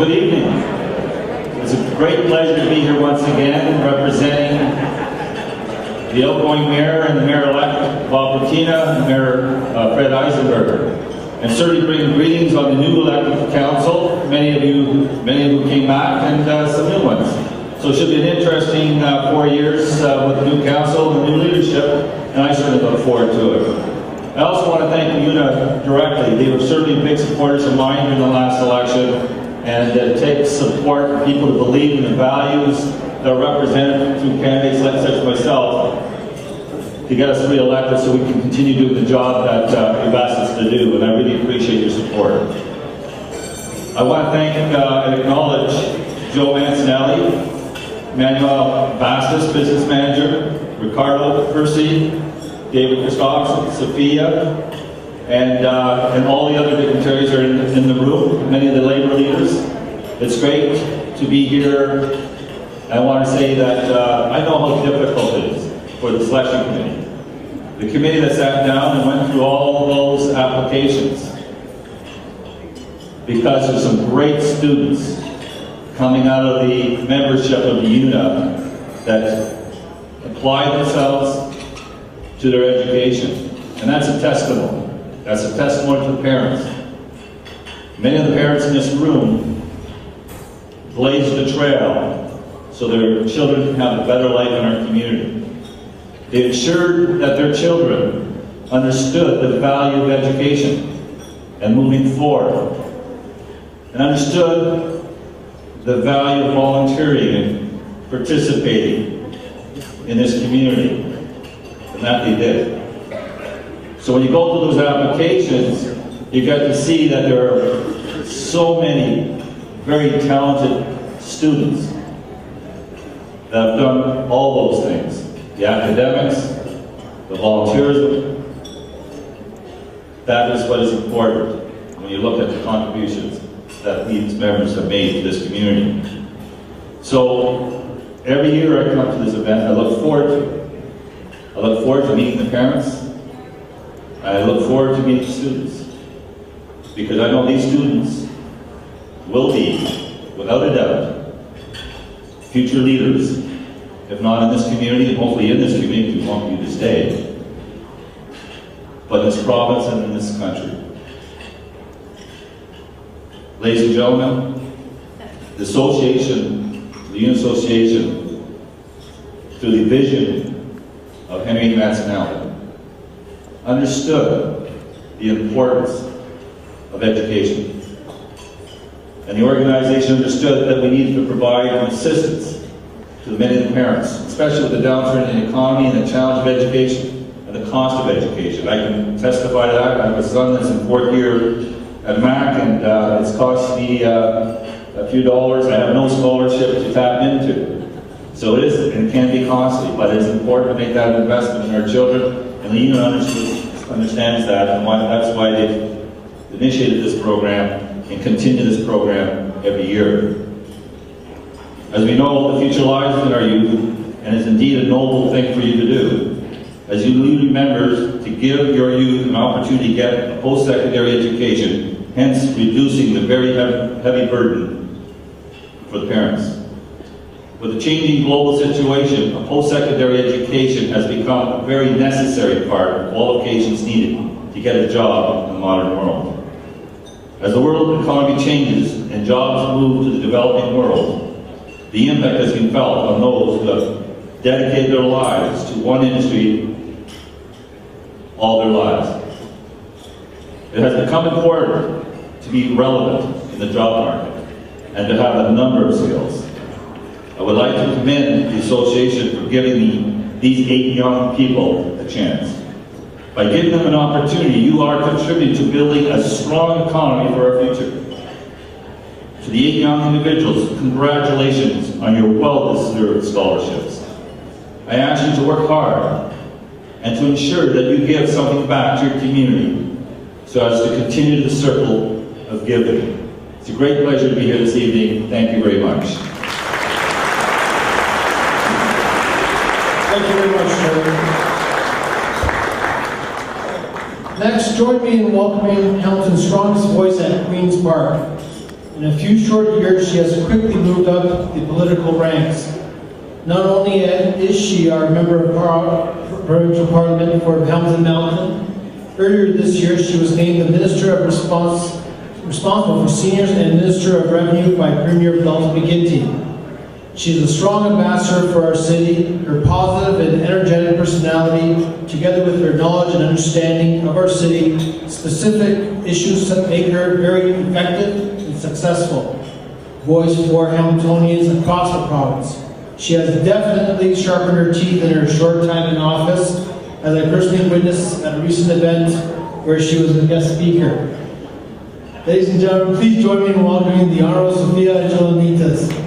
good evening. It's a great pleasure to be here once again, representing the outgoing mayor and the mayor-elect, Bob Patina, and Mayor Fred Eisenberger. And certainly bring greetings on the new elected council. Many of you came back, and some new ones. So it should be an interesting 4 years with the new council and the new leadership, and I certainly look forward to it. I also want to thank Liuna directly. They were certainly big supporters of mine during the last election, and it takes support for people to believe in the values that are represented through candidates such as myself to get us re-elected so we can continue doing the job that you've asked us to do, and I really appreciate your support. I want to thank and acknowledge Joe Mancinelli, Manuel Bastos, business manager, Ricardo Percy, David Christopherson, Sophia, and all the other dignitaries are in the room, many of the labor leaders. It's great to be here. I want to say that I know how difficult it is for the selection committee. The committee that sat down and went through all those applications, because there's some great students coming out of the membership of Liuna that apply themselves to their education. And that's a testimony. That's a testimony to the parents. Many of the parents in this room blazed the trail so their children can have a better life in our community. They ensured that their children understood the value of education and moving forward, and understood the value of volunteering and participating in this community. And that they did. So when you go through those applications, you get to see that there are so many very talented students that have done all those things. The academics, the volunteerism. That is what is important when you look at the contributions that these members have made to this community. So every year I come to this event, I look forward to it. I look forward to meeting the parents. I look forward to meeting the students. Because I know these students will be, without a doubt, future leaders. If not in this community, and hopefully in this community, we want you to stay. But in this province and in this country. Ladies and gentlemen, the association, the Liuna Association, through the vision of Henry Mancinelli, understood the importance of education. And the organization understood that we needed to provide assistance to many of the parents, especially with the downturn in the economy and the challenge of education and the cost of education. I can testify to that. I have a son that's in 4th year at Mac, and it's cost me a few dollars. I have no scholarship to tap into. So it is, and it can be costly, but it's important to make that investment in our children. And Liuna understands that, and that's why they've initiated this program and continue this program every year. As we know, the future lies in our youth, and it's indeed a noble thing for you to do. As you Liuna members, to give your youth an opportunity to get a post-secondary education, hence reducing the very heavy burden for the parents. With the changing global situation, a post-secondary education has become a very necessary part of qualifications needed to get a job in the modern world. As the world economy changes and jobs move to the developing world, the impact has been felt on those who have dedicated their lives to one industry all their lives. It has become important to be relevant in the job market and to have a number of skills. I would like to commend the association for giving these 8 young people a chance. By giving them an opportunity, you are contributing to building a strong economy for our future. To the 8 young individuals, congratulations on your well-deserved scholarships. I ask you to work hard and to ensure that you give something back to your community so as to continue the circle of giving. It's a great pleasure to be here this evening. Thank you very much. Thank you very much, Chairman. Next, join me in welcoming Hamilton's strongest voice at Queen's Park. In a few short years, she has quickly moved up the political ranks. Not only is she our member of provincial parliament for Hamilton Mountain, earlier this year she was named the Minister of responsible for seniors and Minister of Revenue by Premier Dalton McGuinty. She is a strong ambassador for our city. Her positive and energetic personality, together with her knowledge and understanding of our city, specific issues that make her very effective and successful. Voice for Hamiltonians across the province. She has definitely sharpened her teeth in her short time in office, as I personally witnessed at a recent event where she was a guest speaker. Ladies and gentlemen, please join me in welcoming the Honorable Sofia Jolanitas.